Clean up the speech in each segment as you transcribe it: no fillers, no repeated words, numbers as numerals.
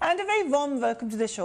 And a very warm welcome to the show.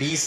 20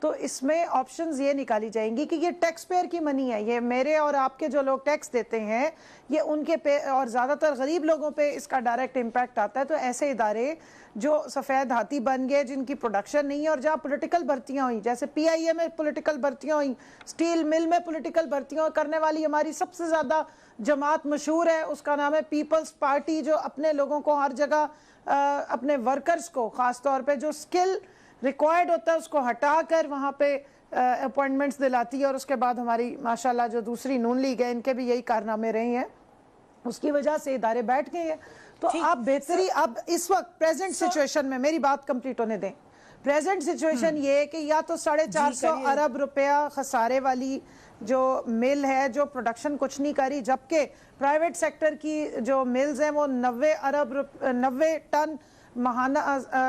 تو اس میں options یہ نکالی جائیں گی کہ یہ ٹیکس پیئر کی منی ہے, یہ میرے اور آپ کے جو لوگ ٹیکس دیتے ہیں یہ ان کے اور زیادہ تر غریب لوگوں پہ اس کا ڈائریکٹ امپیکٹ آتا ہے. تو ایسے ادارے جو سفید ہاتھی بن گئے, جن کی پروڈکشن نہیں ہے, اور جہاں پولیٹیکل بھرتیاں ہوئیں, جیسے پی آئی اے میں پولیٹیکل بھرتیاں ہوئیں, اسٹیل مل میں پولیٹیکل بھرتیاں کرنے والی ہماری سب سے زیادہ جماعت مشہور ہے, اس کا نام ہے پیپلز پارٹی, جو اپنے لوگوں کو ہر جگہ اپنے ورکرز کو خاص طور پہ جو سکل ریکوائرڈ ہوتا ہے اس کو ہٹا کر وہاں پہ اپوائنٹمنٹس دلاتی ہے. اور اس کے بعد ہماری ماشاءاللہ جو دوسری نون لیگ ہے ان کے بھی یہی کارنامے رہے ہیں, اس کی وجہ سے ادارے بیٹھ گئے ہیں. تو آپ بہتری اب اس وقت پریزنٹ سچویشن میں, میری بات کمپلیٹ ہونے دیں, پریزنٹ سچویشن یہ ہے کہ یا تو 450 ارب روپیہ خسارے والی جو مل ہے جو پروڈکشن کچھ نہیں کری, جبکہ پرائیویٹ سیکٹر کی جو ملز ہیں وہ 90 ٹن ماہانہ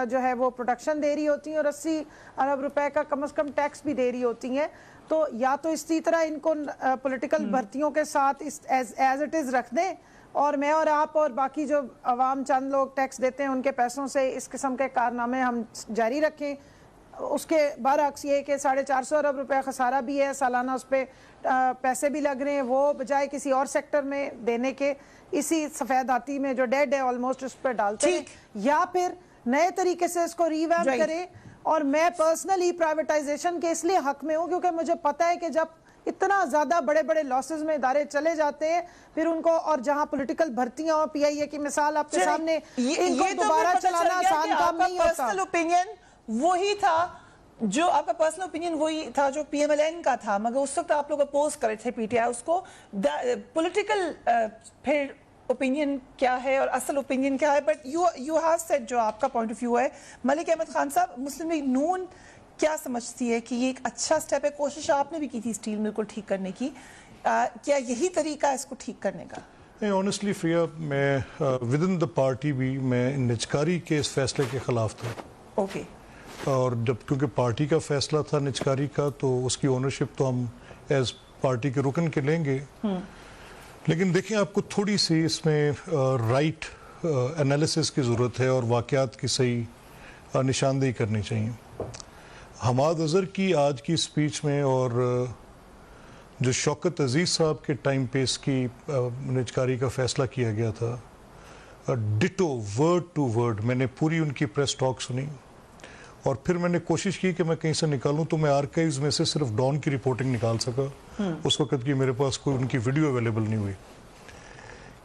جو ہے وہ پروڈکشن دے رہی ہوتی ہیں اور 80 ارب روپے کا کم از کم ٹیکس بھی دے رہی ہوتی ہیں. تو یا تو اسی طرح ان کو پولیٹیکل بھرتیوں کے ساتھ ایز اٹ از رکھ دیں, اور میں اور آپ اور باقی جو عوام چند لوگ ٹیکس دیتے ہیں ان کے پیسوں سے اس قسم کے کارنامے ہم جاری رکھیں. اس کے برعکس یہ کہ 450 ارب روپے خسارہ بھی ہے, سالانہ اس پہ پیسے بھی لگ رہے ہیں, وہ بجائے کسی اور سیکٹر میں دینے کے اسی سفید ہاتھی میں جو ڈیڈ ہے آلموسٹ اس پہ ڈالتے ہیں, یا پھر نئے طریقے سے اس کو ریویمپ کریں. اور میں پرسنلی پرائیویٹائزیشن کے اس لیے حق میں ہوں کیونکہ مجھے پتہ ہے کہ جب اتنا زیادہ بڑے بڑے لاسز میں ادارے چلے جاتے ہیں پھر ان کو, اور جہاں پولیٹیکل بھرتیاں اور پی آئی اے کی مثال آپ کے سامنے, ان کو دوبارہ چلانا آسان کام نہیں ہوتا. پرسنل اوپینین وہی تھا جو آپ کا پرسنل اوپینین وہی تھا جو پی ایم ایل این کا تھا, مگر اس وقت آپ لوگ اپوز کرے تھے پی ٹی آئی اس کو. پولیٹیکل پھر اوپینین کیا ہے اور اصل اوپینین کیا ہے, بٹ یو ہیو سیٹ جو آپ کا پوائنٹ آف ویو ہے. ملک احمد خان صاحب, مسلم لیگ نون کیا سمجھتی ہے کہ یہ ایک اچھا سٹیپ ہے؟ کوشش آپ نے بھی کی تھی اسٹیل مل کو ٹھیک کرنے کی, کیا یہی طریقہ ہے اس کو ٹھیک کرنے کا؟ آنیسٹلی فریہ, میں ود ان دا پارٹی بھی میں نجکاری کے اس فیصلے کے خلاف تھا. اوکے. اور جب کیونکہ پارٹی کا فیصلہ تھا نجکاری کا تو اس کی اونرشپ تو ہم ایز پارٹی کے رکن کے لیں گے, لیکن دیکھیں آپ کو تھوڑی سی اس میں رائٹ انالیسس کی ضرورت ہے اور واقعات کی صحیح نشاندہی کرنی چاہیے. حماد اظہر کی آج کی سپیچ میں اور جو شوکت عزیز صاحب کے ٹائم پہ اس کی نجکاری کا فیصلہ کیا گیا تھا, ڈٹو ورڈ ٹو ورڈ میں نے پوری ان کی پریس ٹاک سنی, اور پھر میں نے کوشش کی کہ میں کہیں سے نکالوں تو میں آرکائیوز میں سے صرف ڈان کی رپورٹنگ نکال سکا. اس وقت کی میرے پاس کوئی ان کی ویڈیو اویلیبل نہیں ہوئی.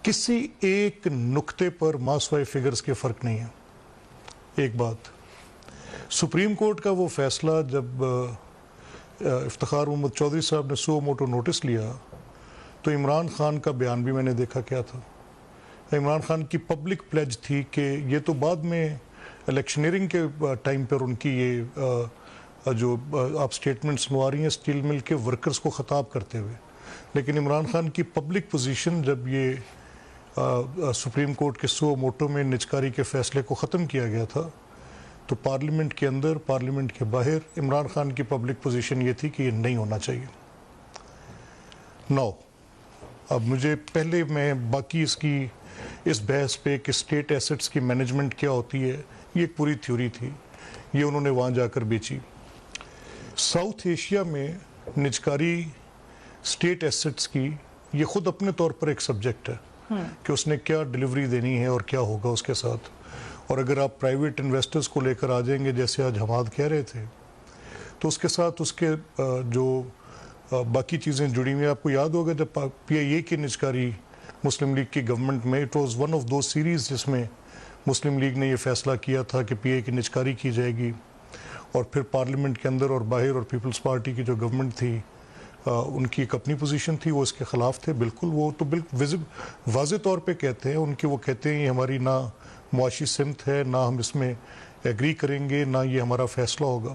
کسی ایک نقطے پر ماسوائے فگرز کے فرق نہیں ہے. ایک بات, سپریم کورٹ کا وہ فیصلہ جب افتخار محمد چودھری صاحب نے سو موٹو نوٹس لیا تو عمران خان کا بیان بھی میں نے دیکھا کیا تھا. عمران خان کی پبلک پلیج تھی کہ یہ تو بعد میں الیکشنیئرنگ کے ٹائم پر ان کی یہ جو آپ سٹیٹمنٹ سنوا رہی ہیں اسٹیل مل کے ورکرز کو خطاب کرتے ہوئے, لیکن عمران خان کی پبلک پوزیشن جب یہ سپریم کورٹ کے سو موٹو میں نجکاری کے فیصلے کو ختم کیا گیا تھا تو پارلیمنٹ کے اندر پارلیمنٹ کے باہر عمران خان کی پبلک پوزیشن یہ تھی کہ یہ نہیں ہونا چاہیے. نو اب مجھے پہلے میں باقی اس بحث پہ کہ اسٹیٹ ایسٹس کی مینجمنٹ کیا ہوتی ہے, یہ ایک پوری تھیوری تھی, یہ انہوں نے وہاں جا کر بیچی. ساؤتھ ایشیا میں نجکاری اسٹیٹ ایسٹس کی یہ خود اپنے طور پر ایک سبجیکٹ ہے کہ اس نے کیا ڈیلیوری دینی ہے اور کیا ہوگا اس کے ساتھ. اور اگر آپ پرائیویٹ انویسٹرز کو لے کر آ جائیں گے جیسے آج حماد کہہ رہے تھے تو اس کے ساتھ اس کے جو باقی چیزیں جڑی ہوئی ہیں. آپ کو یاد ہوگا جب پی آئی اے کی نجکاری مسلم لیگ کی گورنمنٹ میں, it was one of those series جس میں مسلم لیگ نے یہ فیصلہ کیا تھا کہ پی اے کی نجکاری کی جائے گی, اور پھر پارلیمنٹ کے اندر اور باہر اور پیپلز پارٹی کی جو گورنمنٹ تھی ان کی ایک اپنی پوزیشن تھی, وہ اس کے خلاف تھے. بالکل وہ تو بالکل واضح طور پہ کہتے ہیں, ان کی وہ کہتے ہیں یہ ہماری نہ معاشی سمت ہے, نہ ہم اس میں ایگری کریں گے, نہ یہ ہمارا فیصلہ ہوگا.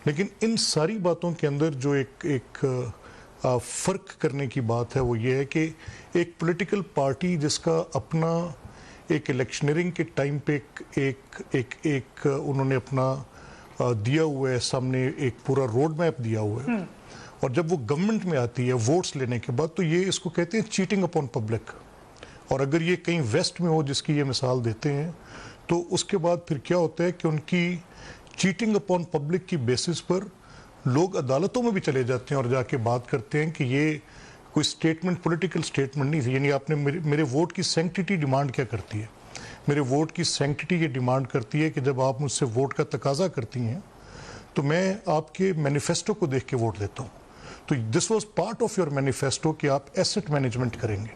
لیکن ان ساری باتوں کے اندر جو ایک فرق کرنے کی بات ہے وہ یہ ہے کہ ایک پولیٹیکل پارٹی جس کا اپنا ایک الیکشنرنگ کے ٹائم پہ ایک انہوں نے اپنا دیا ہوا ہے سامنے, ایک پورا روڈ میپ دیا ہوا ہے, اور جب وہ گورنمنٹ میں آتی ہے ووٹس لینے کے بعد تو یہ اس کو کہتے ہیں چیٹنگ اپون پبلک. اور اگر یہ کہیں ویسٹ میں ہو جس کی یہ مثال دیتے ہیں تو اس کے بعد پھر کیا ہوتا ہے کہ ان کی چیٹنگ اپون پبلک کی بیسس پر لوگ عدالتوں میں بھی چلے جاتے ہیں اور جا کے بات کرتے ہیں کہ یہ کوئی سٹیٹمنٹ پولیٹیکل سٹیٹمنٹ نہیں تھی. یعنی آپ نے میرے ووٹ کی سینکٹیٹی ڈیمانڈ کیا کرتی ہے؟ میرے ووٹ کی سینکٹیٹی یہ ڈیمانڈ کرتی ہے کہ جب آپ مجھ سے ووٹ کا تقاضا کرتی ہیں تو میں آپ کے مینیفیسٹو کو دیکھ کے ووٹ دیتا ہوں. تو this was part of your manifesto کہ آپ ایسٹ مینجمنٹ کریں گے,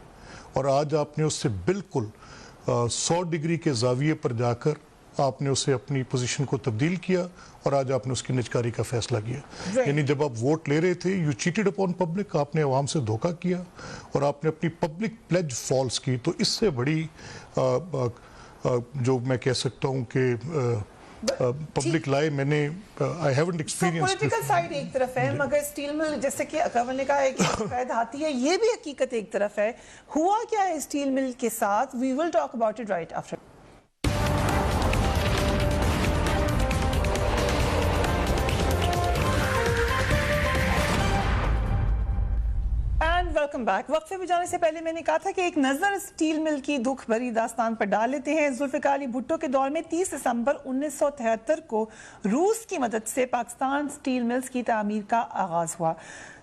اور آج آپ نے اس سے بالکل 100 ڈگری کے زاویے پر جا کر آپ نے اسے اپنی پوزیشن کو تبدیل کیا اور آج آپ نے اس کی نجکاری کا فیصلہ کیا. یعنی جب آپ ووٹ لے رہے تھے یو چیٹڈ اپون پبلک, آپ نے عوام سے دھوکہ کیا اور آپ نے اپنی پبلک پلیج فالس کی. تو اس سے بڑی جو میں کہہ سکتا ہوں کہ پبلک لائے میں نے I haven't experienced political side ایک طرف ہے, مگر اسٹیل مل جیسے کہ اکرم نے کہا ہے کہ سفید ہاتھی ہے, یہ بھی حقیقت ایک طرف ہے. ہوا کیا ہے اسٹیل مل کے ساتھ؟ We will talk about it right after. Welcome back. وقفے پہ جانے سے پہلے میں نے کہا تھا کہ ایک نظر اسٹیل مل کی دکھ بھری داستان پر ڈال لیتے ہیں. ذوالفقار علی بھٹو کے دور میں 30 دسمبر 1973 کو روس کی مدد سے پاکستان اسٹیل ملز کی تعمیر کا آغاز ہوا.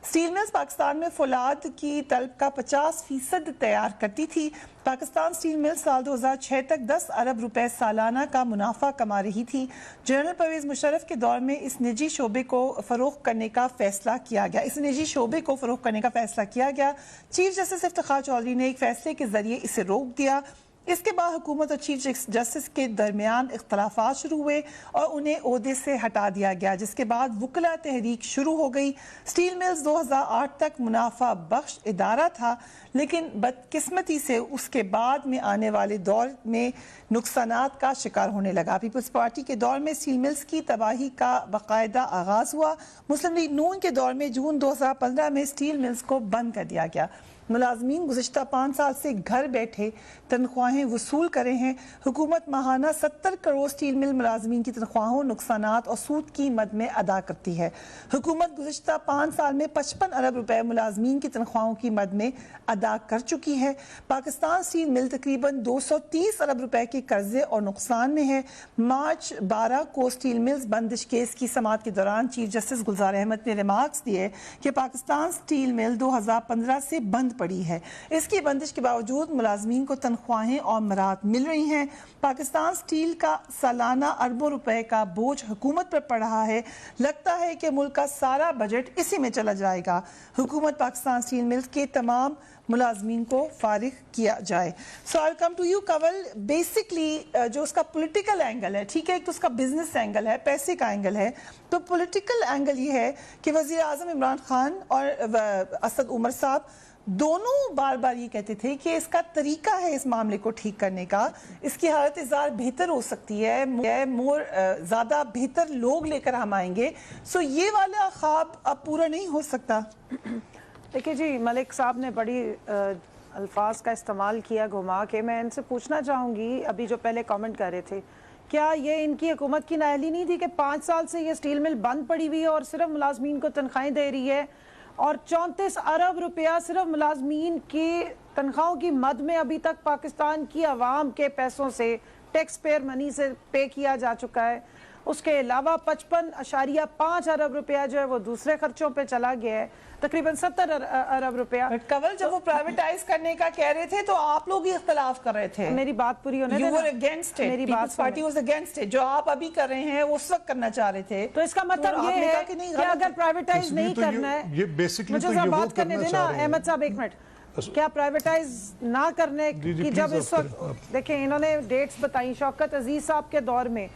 اسٹیل ملز پاکستان میں فولاد کی طلب کا 50% تیار کرتی تھی. پاکستان اسٹیل مل سال 2006 تک 10 ارب روپے سالانہ کا منافع کما رہی تھی. جنرل پرویز مشرف کے دور میں اس نجی شعبے کو فروغ کرنے کا فیصلہ کیا گیا. چیف جسٹس افتخار چودھری نے ایک فیصلے کے ذریعے اسے روک دیا. اس کے بعد حکومت اور چیف جسٹس کے درمیان اختلافات شروع ہوئے اور انہیں عہدے سے ہٹا دیا گیا, جس کے بعد وکلا تحریک شروع ہو گئی. اسٹیل ملز 2008 تک منافع بخش ادارہ تھا, لیکن بدقسمتی سے اس کے بعد میں آنے والے دور میں نقصانات کا شکار ہونے لگا. پیپلز پارٹی کے دور میں اسٹیل ملز کی تباہی کا باقاعدہ آغاز ہوا. مسلم لیگ نون کے دور میں جون 2015 میں اسٹیل ملز کو بند کر دیا گیا. ملازمین گزشتہ 5 سال سے گھر بیٹھے تنخواہیں وصول کرے ہیں. حکومت ماہانہ 70 کروڑ اسٹیل مل ملازمین کی تنخواہوں, نقصانات اور سود کی مد میں ادا کرتی ہے. حکومت گزشتہ 5 سال میں 55 ارب روپے ملازمین کی تنخواہوں کی مد میں ادا کر چکی ہے. پاکستان اسٹیل مل تقریباً 230 ارب روپے کے قرضے اور نقصان میں ہے. مارچ 12 کو اسٹیل ملز بندش کیس کی سماعت کے دوران چیف جسٹس گلزار احمد نے ریمارکس دیے کہ پاکستان اسٹیل مل 2015 سے بند پڑی ہے. اس کی بندش کے باوجود ملازمین کو تنخواہیں اور مراد مل رہی ہیں. پاکستان اسٹیل کا سالانہ اربوں روپے کا بوجھ حکومت پر پڑ رہا ہے. لگتا ہے کہ ملک کا سارا بجٹ اسی میں چلا جائے گا. حکومت پاکستان اسٹیل ملز کے تمام ملازمین کو فارغ کیا جائے. So I come to you Kanwal. Basically جو اس کا پولیٹیکل اینگل ہے, ٹھیک ہے, ایک تو اس کا بزنس اینگل ہے, پیسے کا اینگل ہے. تو پولیٹیکل اینگل یہ ہے کہ وزیر اعظم عمران خان اور اسد عمر صاحب دونوں بار بار یہ کہتے تھے کہ اس کا طریقہ ہے اس معاملے کو ٹھیک کرنے کا, اس کی حالت زار بہتر ہو سکتی ہے, زیادہ بہتر لوگ لے کر ہم آئیں گے. سو یہ والا خواب اب پورا نہیں ہو سکتا. دیکھیں جی, ملک صاحب نے بڑی الفاظ کا استعمال کیا گھما کے. میں ان سے پوچھنا چاہوں گی, ابھی جو پہلے کامنٹ کر رہے تھے, کیا یہ ان کی حکومت کی نااہلی نہیں تھی کہ 5 سال سے یہ اسٹیل مل بند پڑی ہوئی ہے اور صرف ملازمین کو تنخواہیں دے رہی ہے, اور 34 ارب روپیہ صرف ملازمین کی تنخواہوں کی مد میں ابھی تک پاکستان کی عوام کے پیسوں سے, ٹیکس پیئر منی سے پے کیا جا چکا ہے. اس کے علاوہ 55.5 ارب روپیہ جو ہے وہ دوسرے خرچوں پہ چلا گیا ہے, تقریباً 70 ارب روپیہ. کنول, جب وہ پرائیویٹائز کرنے کا کہہ رہے تھے تو آپ لوگ ہی اختلاف کر رہے تھے. میری بات پوری ہونے دینا. You were against it. People's Party was against it. جو آپ ابھی کر رہے ہیں وہ اس وقت کرنا چاہ رہے تھے. تو اس کا مطلب یہ ہے کہ اگر پرائیویٹائز نہیں کرنا ہے, مجھے بات کرنے دینا احمد صاحب, 1 منٹ. کیا پرائیویٹائز نہ کرنے کی جب اس وقت دیکھیں انہوں نے ڈیٹس بتائیں شوکت عزیز صاحب کے دور میں,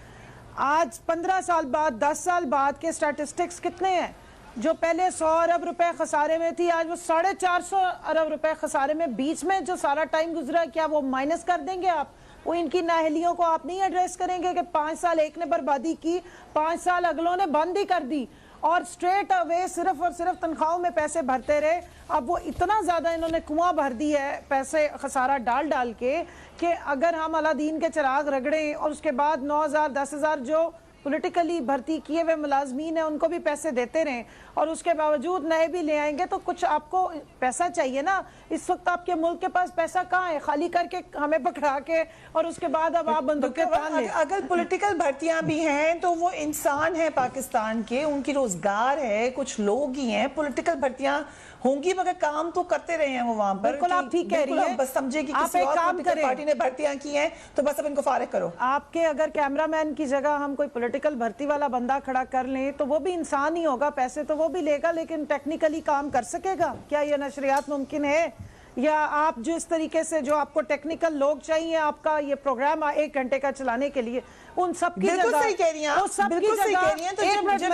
آج 15 سال بعد 10 سال بعد کے سٹیٹسٹکس کتنے ہیں؟ جو پہلے 100 ارب روپے خسارے میں تھی, آج وہ 450 ارب روپے خسارے میں. بیچ میں جو سارا ٹائم گزرا, کیا وہ مائنس کر دیں گے آپ؟ وہ ان کی نااہلیوں کو آپ نہیں ایڈریس کریں گے کہ 5 سال ایک نے بربادی کی, 5 سال اگلوں نے بند ہی کر دی, اور سٹریٹ اوے صرف اور صرف تنخواہوں میں پیسے بھرتے رہے. اب وہ اتنا زیادہ انہوں نے کنواں بھر دی ہے پیسے خسارہ ڈال کے, کہ اگر ہم علادین کے چراغ رگڑیں اور اس کے بعد 9,000 10,000 جو پولیٹیکلی بھرتی کیے ہوئے ملازمین ہیں ان کو بھی پیسے دیتے رہیں اور اس کے باوجود نئے بھی لے آئیں گے تو کچھ آپ کو پیسہ چاہیے نا. اس وقت آپ کے ملک کے پاس پیسہ کہاں ہے؟ خالی کر کے ہمیں پکڑا کے اور اس کے بعد اب آپ بندوقیں تان لیں. اگر پولیٹیکل بھرتیاں بھی ہیں تو وہ انسان ہیں پاکستان کے, ان کی روزگار ہے, کچھ لوگ ہی ہیں. پولیٹیکل بھرتیاں ہوں گی مگر کام تو کرتے رہے ہیں وہ وہاں پر. بالکل آپ ٹھیک کہہ رہی ہیں. بس سمجھے کہ آپ کسی ایک اور کام پولیٹیکل کریں, پارٹی نے بھرتیاں کی ہیں تو بس اب ان کو فارغ کرو. آپ کے اگر کیمرہ مین کی جگہ ہم کوئی پولیٹیکل بھرتی والا بندہ کھڑا کر لیں تو وہ بھی انسان ہی ہوگا, پیسے تو وہ بھی لے گا لیکن ٹیکنیکلی کام کر سکے گا؟ کیا یہ نشریات ممکن ہے؟ یا آپ جو اس طریقے سے جو آپ کو ٹیکنیکل لوگ چاہیے آپ کا یہ پروگرام 1 گھنٹے کا چلانے کے لیے, ان سب کی جگہ بالکل صحیح کہہ رہی ہیں, بالکل صحیح کہہ رہی ہیں. تو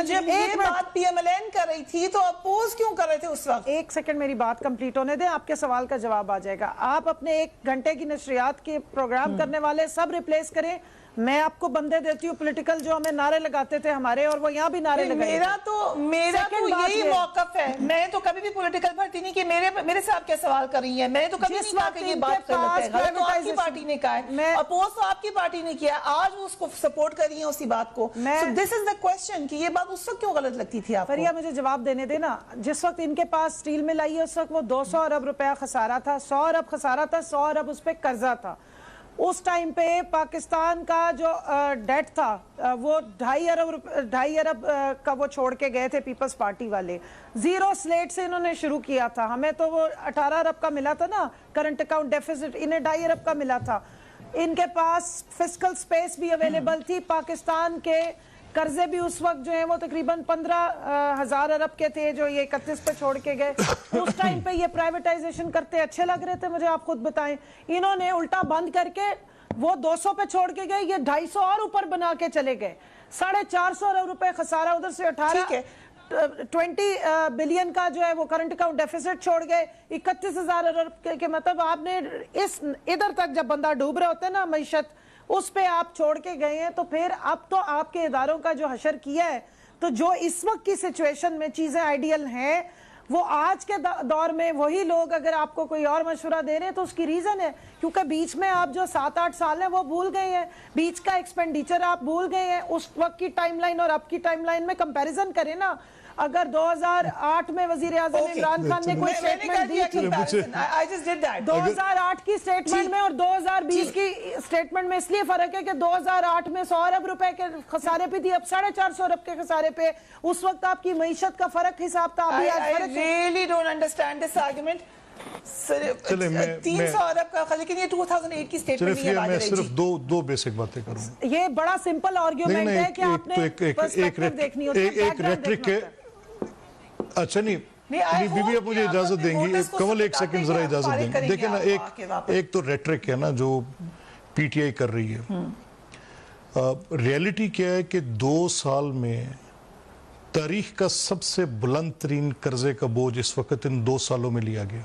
جب یہ بات پی ایم ایل این کر رہی تھی تو اپوز کیوں کر رہے تھے اس وقت؟ 1 سیکنڈ میری بات کمپلیٹ ہونے دیں, آپ کے سوال کا جواب آ جائے گا. آپ اپنے 1 گھنٹے کی نشریات کے پروگرام کرنے والے سب ریپلیس کریں. میں آپ کو بندے دیتی ہوں پولیٹیکل جو ہمیں نعرے لگاتے تھے ہمارے, اور وہ یہاں بھی نعرے لگائے. میرا تو یہی موقف ہے. میں تو کبھی بھی پولیٹیکل بھرتی نہیں کہ میرے سے آپ کیا سوال کر رہی ہیں. میں نے تو کبھی نہیں کہا کہ یہ بات غلط ہے. غلط تو آپ کی پارٹی نے کہا ہے, اپوز تو آپ کی پارٹی نے کیا. آج وہ اس کو سپورٹ کر رہی ہیں اسی بات کو. So this is the question کہ یہ بات اس وقت کیوں غلط لگتی تھی آپ کو؟ فریہ مجھے جواب دینے دینا. جس وقت ان کے پاس سٹیل مل آئی ہے اس وقت وہ 200 ارب روپیہ خسارہ تھا, 100 ارب خسارہ تھا, 100 ارب اس پہ قرضہ تھا. اس ٹائم پہ پاکستان کا جو ڈیٹ تھا وہ 2.5 ارب کا وہ چھوڑ کے گئے تھے پیپلز پارٹی والے. 0 سلیٹ سے انہوں نے شروع کیا تھا. ہمیں تو وہ 18 ارب کا ملا تھا نا کرنٹ اکاؤنٹ ڈیفیسٹ, انہیں 2.5 ارب کا ملا تھا. ان کے پاس فسکل سپیس بھی اویلیبل تھی. پاکستان کے قرضے بھی اس وقت جو ہیں وہ تقریباً 15,000 ارب کے تھے جو یہ 31 پہ چھوڑ کے گئے. اس ٹائم پہ یہ پرائیویٹائزیشن کرتے اچھے لگ رہے تھے مجھے, آپ خود بتائیں. انہوں نے الٹا بند کر کے وہ 200 پہ چھوڑ کے گئے, یہ 250 اور اوپر بنا کے چلے گئے. 450 ارب روپے خسارہ, ادھر سے 20 بلین کا جو ہے وہ کرنٹ اکاؤنٹ ڈیفیسٹ چھوڑ گئے. 31,000 ارب کے مطلب آپ نے ادھر تک جب بندہ ڈوب رہے ہوتے ہیں نا معیشت, اس پہ آپ چھوڑ کے گئے ہیں. تو پھر اب تو آپ کے اداروں کا جو حشر کیا ہے, تو جو اس وقت کی سچویشن میں چیزیں آئیڈیل ہیں وہ آج کے دور میں وہی لوگ اگر آپ کو کوئی اور مشورہ دے رہے ہیں تو اس کی ریزن ہے کیونکہ بیچ میں آپ جو 7-8 سال ہیں وہ بھول گئے ہیں, بیچ کا ایکسپینڈیچر آپ بھول گئے ہیں. اس وقت کی ٹائم لائن اور اب کی ٹائم لائن میں کمپیریزن کریں نا. اگر 2008 میں وزیر اعظم عمران خان نے کوئی سٹیٹمنٹ دی تھی 2008 کی سٹیٹمنٹ میں اور 2020 کی سٹیٹمنٹ میں اس لیے فرق ہے کہ 2008 میں 100 ارب روپے کے خسارے پہ تھی, اب 450 ارب کے خسارے پہ. اس وقت آپ کی معیشت کا فرق حساب تھا. I really don't understand this argument. 300 ارب کا, لیکن یہ 2008 کی سٹیٹمنٹ نہیں ہے. میں صرف دو بیسک باتیں کروں. یہ بڑا سمپل آرگیومنٹ ہے کہ آپ نے پرسپیکٹیو دیکھنی ہوتی ہے. ایک ریٹرک ہے. اچھا نہیں بی بی اب مجھے اجازت دیں گی, کمل 1 سیکنڈ ذرا اجازت دیں گی. دیکھیں نا ایک تو ریٹرک ہے نا جو پی ٹی آئی کر رہی ہے. ریئلٹی کیا ہے کہ 2 سال میں تاریخ کا سب سے بلند ترین قرضے کا بوجھ اس وقت ان 2 سالوں میں لیا گیا.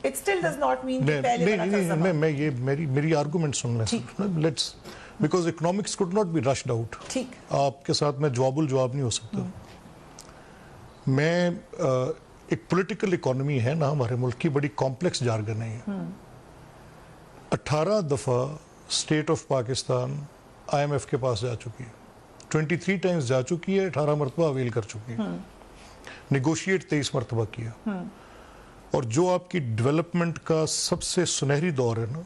It still does not mean کہ پہلے بڑا قرضہ نہیں, میں یہ میری آرگومنٹ سن لیں. Let's because economics could not be rushed out. ٹھیک, آپ کے ساتھ میں جواب الجواب نہیں ہو سکتا. میں ایک پولیٹیکل اکانومی ہے نا ہمارے ملک کی, بڑی کمپلیکس جارگن ہے. 18 دفعہ state of Pakistan I M F کے پاس جا چکی ہے, 23 ٹائمز جا چکی ہے, 18 مرتبہ اویل کر چکی ہے, نیگوشیٹ 23 مرتبہ کیا. اور جو آپ کی ڈیولپمنٹ کا سب سے سنہری دور ہے نا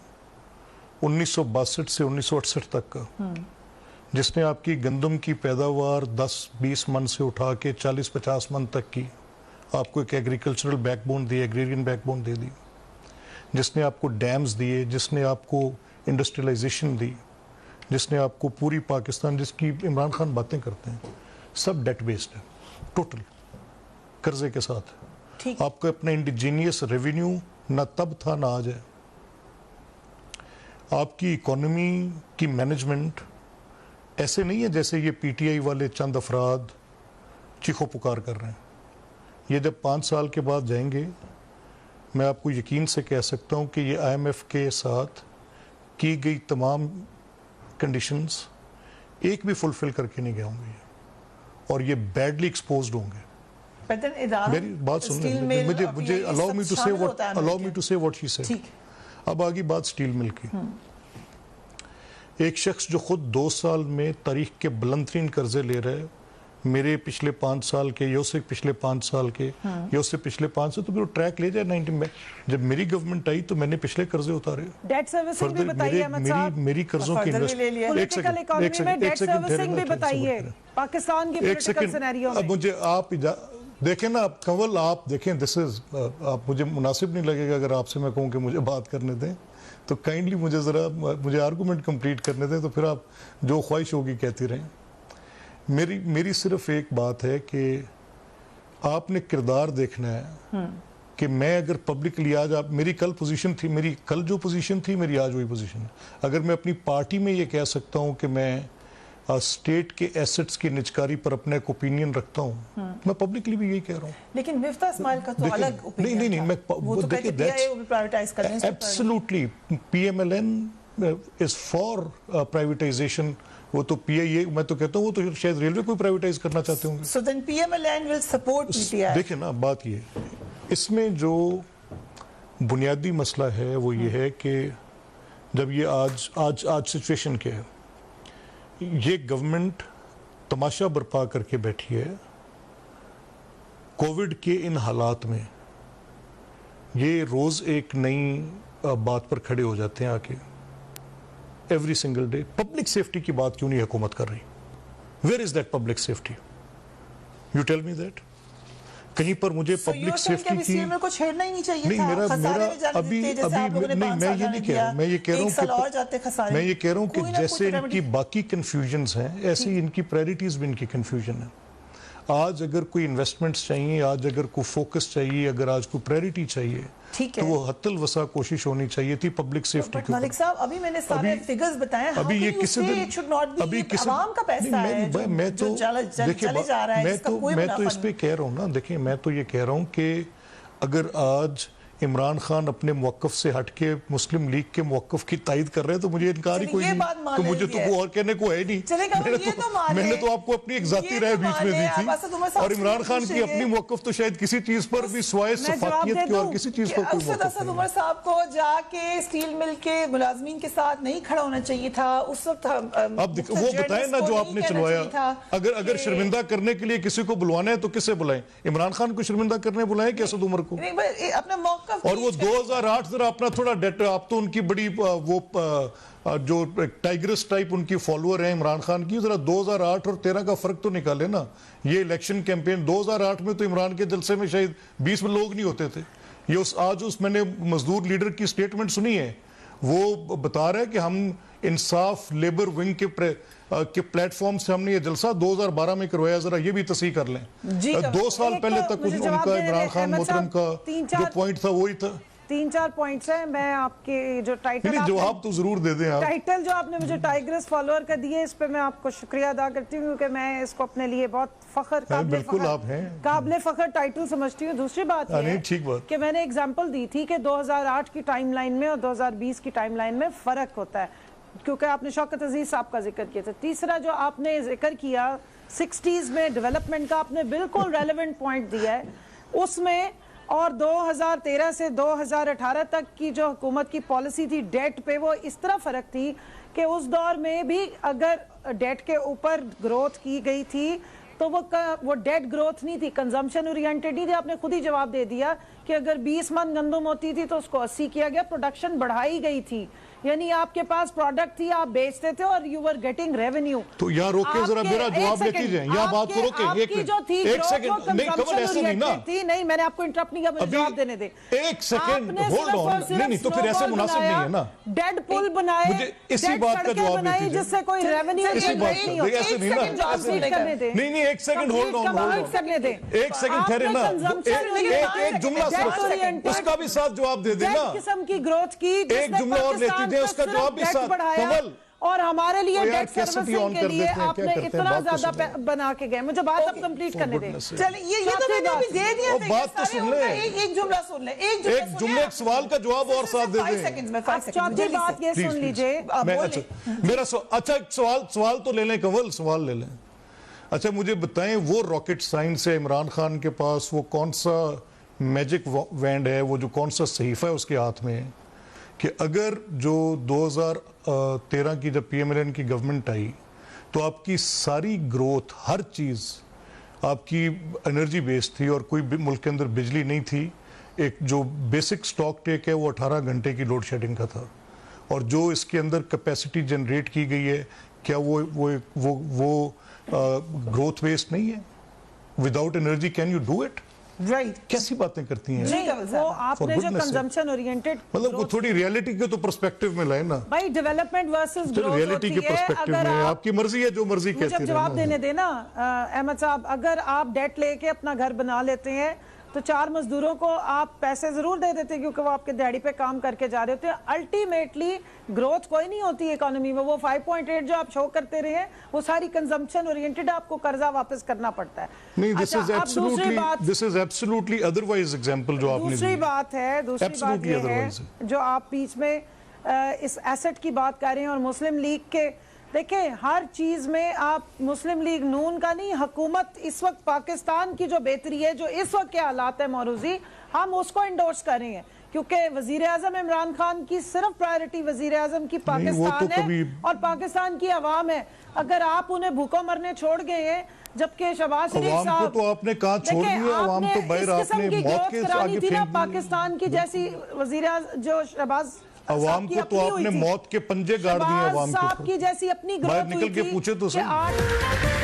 1962 سے 1968 تک کا, جس نے آپ کی گندم کی پیداوار 10-20 من سے اٹھا کے 40-50 من تک کی, آپ کو ایک ایگریکلچرل بیک بون دی, ایگریرین بیک بون دے دی, جس نے آپ کو ڈیمز دیے, جس نے آپ کو انڈسٹریلائزیشن دی, جس نے آپ کو پوری پاکستان, جس کی عمران خان باتیں کرتے ہیں, سب ڈیٹ بیسڈ ہے, ٹوٹل قرضے کے ساتھ. آپ کا اپنا انڈیجینیس ریونیو نہ تب تھا نہ آج ہے. آپ کی اکانومی کی مینجمنٹ ایسے نہیں ہے جیسے یہ پی ٹی آئی والے چند افراد چیخو پکار کر رہے ہیں. یہ جب 5 سال کے بعد جائیں گے, میں آپ کو یقین سے کہہ سکتا ہوں کہ یہ آئی ایم ایف کے ساتھ کی گئی تمام کنڈیشنز ایک بھی فلفل کر کے نہیں گئے ہوں گے, اور یہ بیڈلی ایکسپوزڈ ہوں گے. میری بات سنیں, مجھے allow me to say what she said. اب آگی بات سٹیل مل کی. ایک شخص جو خود 2 سال میں تاریخ کے بلند ترین قرضے لے رہا ہے، میرے پچھلے 5 سال کے یا اس سے پچھلے 5 سال کے یا اس سے پچھلے 5 سال، تو پھر وہ ٹریک لے جائے 90 میں. جب میری گورنمنٹ آئی تو میں نے پچھلے قرضے اتارے. ڈیٹ سروسنگ بھی بتائیے احمد صاحب. میری قرضوں کی پولیٹیکل اکانومی میں ڈیٹ سروسنگ بھی بتائیے پاکستان کی پولیٹیکل سینیریو میں. اب مجھے آپ دیکھیں نا کنول، آپ دیکھیں آپ مجھے مناسب نہیں لگے گا اگر آپ سے میں کہوں کہ مجھے بات کرنے دیں، تو کائنڈلی مجھے آرگومنٹ کمپلیٹ کرنے دیں، تو پھر آپ جو خواہش ہوگی کہتی رہیں. میری صرف ایک بات ہے کہ آپ نے کردار دیکھنا ہے کہ میں اگر پبلکلی آج میری کل پوزیشن تھی، میری کل جو پوزیشن تھی میری آج وہی پوزیشن ہے. اگر میں اپنی پارٹی میں یہ کہہ سکتا ہوں کہ میں اسٹیٹ کے ایسٹس کی نجکاری پر اپنا ایک اوپینین رکھتا ہوں، میں پبلکلی بھی یہی کہہ رہا ہوں. لیکن مفتاح اسماعیل کا تو الگ اوپینین نہیں میں وہ تو کہتے ہیں وہ بھی پرائیویٹائز کر دیں. Absolutely P M L N is for privatisation. وہ تو پی آئی اے، میں تو کہتا ہوں وہ تو شاید ریلوے کو پرائیویٹائز کرنا چاہتے ہوں گے. So then PMLN will support PTI. دیکھیں نا بات یہ، اس میں جو بنیادی مسئلہ ہے وہ یہ ہے کہ جب یہ آج سچویشن کیا ہے، یہ گورنمنٹ تماشا برپا کر کے بیٹھی ہے. کووڈ کے ان حالات میں یہ روز ایک نئی بات پر کھڑے ہو جاتے ہیں آ کے. Every single day public safety کی بات کیوں نہیں حکومت کر رہی؟ Where is that public safety? You tell me that. کہیں پر مجھے پبلک سیفٹی کی کو چھیڑنا ہی نہیں چاہیے نہیں، میرا ابھی میں یہ نہیں کہہ رہا ہوں، میں یہ کہہ رہا ہوں کہ جیسے ان کی باقی کنفیوژنز ہیں ایسے ہی ان کی پرائرٹیز بھی ان کی کنفیوژن ہے. آج اگر کوئی انویسٹمنٹس چاہیے، آج اگر کوئی فوکس چاہیے، اگر آج کوئی پرائرٹی چاہیے تو وہ حتی الوسع کوشش ہونی چاہیے تھی پبلک سیفٹی کی. ملک صاحب ابھی میں نے سارے فگرز بتائے ہیں. ابھی یہ کسی دن عوام کا پیسہ ہے جو چلے جا رہا ہے، اس کا کوئی میں تو اس پہ کہہ رہا ہوں نا. دیکھیں میں تو یہ کہہ رہا ہوں کہ اگر آج عمران خان اپنے موقف سے ہٹ کے مسلم لیگ کے موقف کی تائید کر رہے ہیں تو مجھے انکار ہی کوئی نہیں، تو مجھے تو وہ اور کہنے کو ہے نہیں. میں نے تو آپ کو اپنی ایک ذاتی رائے بیچ میں دی تھی، اور عمران خان کی اپنی موقف تو شاید کسی چیز پر بھی سوائے صفاقیت کے اور کسی چیز پر کوئی موقف نہیں. اسد عمر صاحب کو جا کے اسٹیل مل کے ملازمین کے ساتھ نہیں کھڑا ہونا چاہیے تھا اس وقت. اب وہ بتائیں نا جو آپ نے چلوایا. اگر شرمندہ کرنے کے لیے کسی کو بلوانا ہے تو کسے بلائیں؟ عمران خان کو شرمندہ کرنے بلائیں کہ اسد عمر کو؟ اپنا موقف. اور وہ 2008 ذرا اپنا تھوڑا ڈیٹا، آپ تو ان کی بڑی وہ جو ٹائگرس ٹائپ ان کی فالوور ہیں عمران خان کی، ذرا 2008 اور 13 کا فرق تو نکالے نا. یہ الیکشن کیمپین 2008 میں تو عمران کے جلسے میں شاید 20 لوگ نہیں ہوتے تھے. یہ آج میں نے مزدور لیڈر کی سٹیٹمنٹ سنی ہے، وہ بتا رہا ہے کہ ہم انصاف لیبر ونگ کے پلیٹ فارم سے ہم نے یہ جلسہ 2012 میں کروایا. ذرا یہ بھی تصحیح کر لیں. 2 سال پہلے تک ان کا عمران خان محترم کا جو پوائنٹ تھا وہی تھا. 3-4 پوائنٹس ہیں. میں آپ کے جو ٹائٹل جواب تو ضرور دے دیں. ٹائٹل جو آپ نے مجھے ٹائگرس فالوور کا دیے، اس پہ میں آپ کو شکریہ ادا کرتی ہوں کیونکہ میں اس کو اپنے لیے بہت قابل فخر ٹائٹل سمجھتی ہوں. دوسری بات یہ ہے کہ میں نے ایگزامپل دی تھی کہ 2008 کی ٹائم لائن میں اور 2020 کی ٹائم لائن میں فرق ہوتا ہے، کیونکہ آپ نے شوکت عزیز صاحب کا ذکر کیا تھا. تیسرا جو آپ نے ذکر کیا 60s میں ڈیولپمنٹ کا، آپ نے بالکل ریلیونٹ پوائنٹ دیا ہے. اس میں اور 2013 سے 2018 تک کی جو حکومت کی پالیسی تھی ڈیٹ پہ، وہ اس طرح فرق تھی کہ اس دور میں بھی اگر ڈیٹ کے اوپر گروتھ کی گئی تھی تو وہ ڈیٹ گروتھ نہیں تھی، کنزمپشن اورینٹڈ ہی تھی. آپ نے خود ہی جواب دے دیا کہ اگر 20 من گندم ہوتی تھی تو اس کو 80 کیا گیا، پروڈکشن بڑھائی گئی تھی. یعنی آپ کے پاس پروڈکٹ تھی، آپ بیچتے تھے اور یو ور گیٹنگ ریونیو. تو یہاں روکے ذرا میرا جواب لیتی جائیں، یہاں بات کو روکے. ایک سیکنڈ نہیں کمل ایسے نہیں نا. نہیں میں نے آپ کو انٹرپٹ نہیں کیا، مجھے جواب دینے دیں. ایک سیکنڈ ہولڈ آن. نہیں تو پھر ایسے مناسب نہیں ہے نا. ڈیڈ پل بنائے، مجھے اسی بات کا جواب دیتی جائیں جس سے کوئی ریونیو نہیں ہوتا. ایسے نہیں نا. نہیں ایک سیکنڈ ہولڈ آن. ایک سیکنڈ ٹھہرے نا. ایک جملہ صرف اس کا بھی ساتھ جواب دے دیں نا. قسم کی گروتھ کی ایک جملہ اور لیتی جائیں، اس کا جواب بھی اور ہمارے لیے ڈیٹ سروسنگ کے لیے آپ نے اتنا زیادہ بنا کے گئے. مجھے بات اب کمپلیٹ کرنے دیں. چلیں یہ تو میں نے ابھی دے دیا. بات تو سن لیں. ایک جملہ سن لیں. ایک جملے ایک سوال کا جواب اور ساتھ دے دیں. چوتھی بات یہ سن لیجئے. میرا اچھا ایک سوال تو لے لیں کنول، سوال لے لیں. اچھا مجھے بتائیں وہ راکٹ سائنس ہے عمران خان کے پاس، وہ کون سا میجک وینڈ ہے، وہ جو کون سا صحیفہ ہے اس کے ہاتھ میں ہے، کہ اگر جو 2013 کی جب PMLN کی گورنمنٹ آئی تو آپ کی ساری گروتھ، ہر چیز آپ کی انرجی بیس تھی اور کوئی ملک کے اندر بجلی نہیں تھی. ایک جو بیسک سٹاک ٹیک ہے وہ 18 گھنٹے کی لوڈ شیڈنگ کا تھا، اور جو اس کے اندر کیپیسٹی جنریٹ کی گئی ہے کیا وہ گروتھ بیسڈ نہیں ہے؟ Without energy can you do it? Right, کیسی باتیں کرتی ہیں؟ نہیں، وہ آپ نے جو کنزمپشن اورینٹڈ مطلب وہ تھوڑی ریالٹی کے تو پرسپیکٹو میں لائیں نا بھائی. ڈیولپمنٹ ورسز گروتھ ریالٹی کے پرسپیکٹو میں آپ کی مرضی ہے جو مرضی کہتے ہیں. جب جواب دینے دینا احمد صاحب، اگر آپ ڈیٹ لے کے اپنا گھر بنا لیتے ہیں تو 4 مزدوروں کو آپ پیسے ضرور دے دیتے ہیں کیونکہ وہ آپ کے دیہڑی پہ کام کر کے جا رہے ہوتے ہیں. الٹیمیٹلی گروتھ کوئی نہیں ہوتی اکانومی میں. وہ 5.8 جو آپ شو کرتے رہے ہیں وہ ساری کنزمپشن اورینٹڈ، آپ کو قرضہ واپس کرنا پڑتا ہے. نہیں، this is absolutely otherwise example جو آپ نے دوسری بات یہ ہے جو آپ بیچ میں اس ایسٹ کی بات کر رہے ہیں اور مسلم لیگ کے. دیکھیں ہر چیز میں آپ مسلم لیگ نون کا نہیں، حکومت اس وقت پاکستان کی جو بہتری ہے، جو اس وقت کے حالات ہے موروزی، ہم اس کو انڈورس کر رہے ہیں کیونکہ وزیراعظم عمران خان کی صرف پرائیورٹی وزیراعظم کی پاکستان ہے اور پاکستان کی عوام ہے. اگر آپ انہیں بھوکوں مرنے چھوڑ گئے ہیں جبکہ شہباز شریف صاحب، عوام کو تو آپ نے کہاں چھوڑ دیا؟ عوام تو باہر آپ نے موت کے آگے پھینک دیا. پاکستان کی جیسی وزیراعظم جو شہباز عوام کو تو آپ نے موت کے پنجے گاڑ دیے. عوام صاحب کی جیسی اپنی گروتھ ہوئی تھی باہر نکل کے پوچھے تو صحیح.